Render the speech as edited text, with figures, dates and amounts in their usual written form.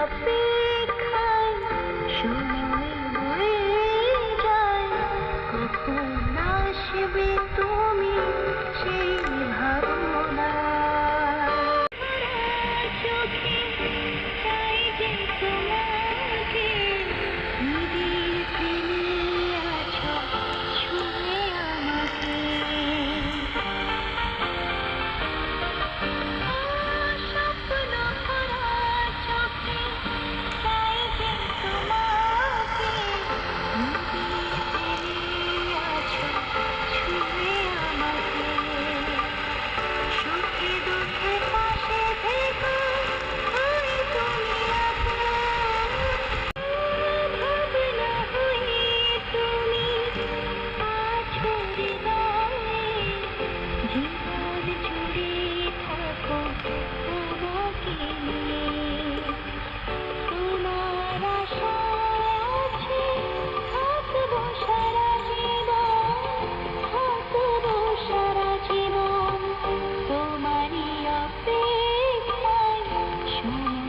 অপেক্ষায় সময় বয়ে যায়, কখন আসবে তুমি সেই ভাবনা। চোখে চাই যে তোমাকে, নিবিড় প্রেমে আছো ছুঁয়ে আমাকে। স্বপ্ন ভরা চোখে চাই যে তোমাকে, নিবিড় প্রেমে আছো ছুঁয়ে আমাকে। সুখে দুঃখে পাশে থেকো, হয়ে তুমি আপন। ভাবনা হয়ে তুমি আছো হৃদয়ে, জীবন জুড়ে থাকো আমাকে নিয়ে। তোমার আশায় আছে থাকবো সারা জীবন, থাকবো সারা জীবন, তোমারই অপেক্ষায় সময়